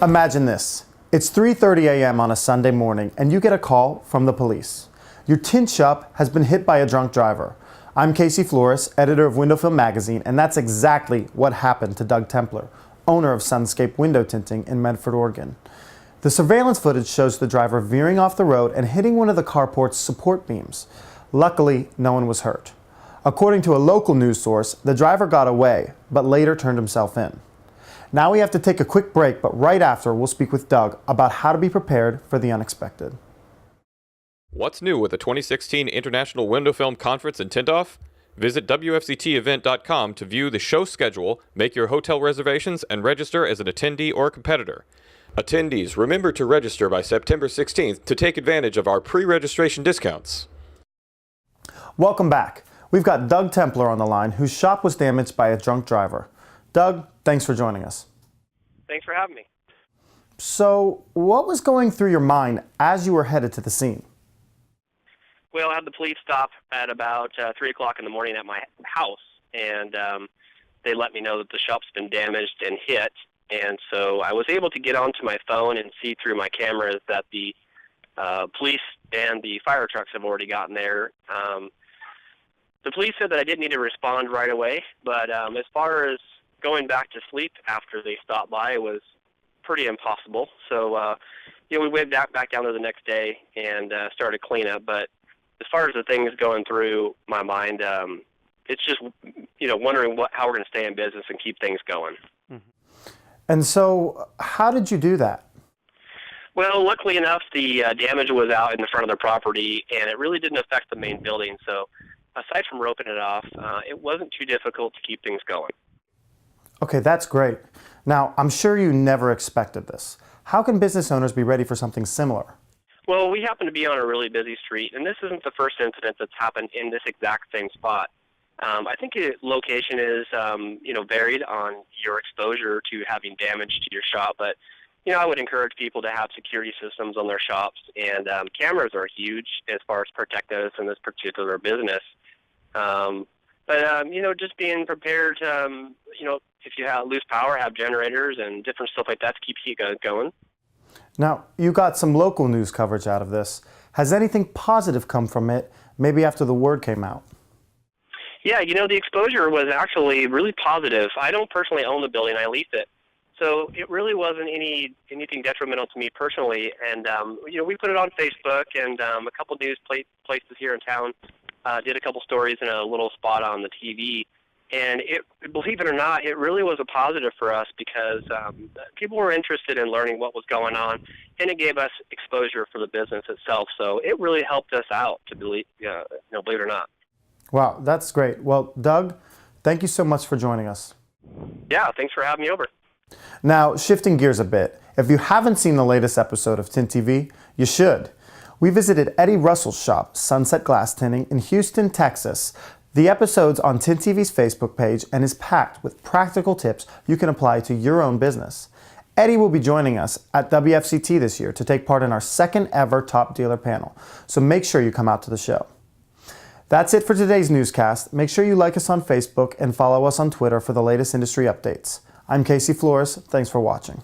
Imagine this. It's 3:30 a.m. on a Sunday morning and you get a call from the police. Your tint shop has been hit by a drunk driver. I'm Casey Flores, editor of Window Film Magazine, and that's exactly what happened to Doug Templer, owner of Scape window tinting in Medford, Oregon. The surveillance footage shows the driver veering off the road and hitting one of the carport's support beams. Luckily, no one was hurt. According to a local news source, the driver got away, but later turned himself in. Now we have to take a quick break, but right after we'll speak with Doug about how to be prepared for the unexpected. What's new with the 2016 International Window Film Conference in Tintoff? Visit WFCTevent.com to view the show schedule, make your hotel reservations, and register as an attendee or competitor. Attendees, remember to register by September 16th to take advantage of our pre-registration discounts. Welcome back. We've got Doug Templer on the line, whose shop was damaged by a drunk driver. Doug, thanks for joining us. Thanks for having me. So, what was going through your mind as you were headed to the scene? Well, I had the police stop at about 3 o'clock in the morning at my house, and they let me know that the shop's been damaged and hit. And so I was able to get onto my phone and see through my cameras that the police and the fire trucks have already gotten there. The police said that I didn't need to respond right away, but as far as going back to sleep after they stopped by, it was pretty impossible. So, we went back down there the next day and started cleanup. But as far as the things going through my mind, it's just, wondering how we're going to stay in business and keep things going. And so, how did you do that? Well, luckily enough, the damage was out in the front of the property, and it really didn't affect the main building. So, aside from roping it off, it wasn't too difficult to keep things going. Okay, that's great. Now, I'm sure you never expected this. How can business owners be ready for something similar? Well, we happen to be on a really busy street, and this isn't the first incident that's happened in this exact same spot. I think location is, varied on your exposure to having damage to your shop, but, I would encourage people to have security systems on their shops, and cameras are huge as far as protecting us in this particular business. Just being prepared, if you lose power, have generators and different stuff like that to keep you going. Now, you got some local news coverage out of this. Has anything positive come from it, maybe after the word came out? Yeah, the exposure was actually really positive. I don't personally own the building, I lease it. So it really wasn't anything detrimental to me personally. And, we put it on Facebook, and a couple news places here in town did a couple stories in a little spot on the TV. And believe it or not, it really was a positive for us because people were interested in learning what was going on, and it gave us exposure for the business itself. So it really helped us out, to believe it or not. Wow, that's great. Well, Doug, thank you so much for joining us. Yeah, thanks for having me over. Now, shifting gears a bit, if you haven't seen the latest episode of Tint TV, you should. We visited Eddie Russell's shop, Sunset Glass Tinting, in Houston, Texas. The episode's on Tint TV's Facebook page and is packed with practical tips you can apply to your own business. Eddie will be joining us at WFCT this year to take part in our second ever Top Dealer panel, so make sure you come out to the show. That's it for today's newscast. Make sure you like us on Facebook and follow us on Twitter for the latest industry updates. I'm Casey Flores. Thanks for watching.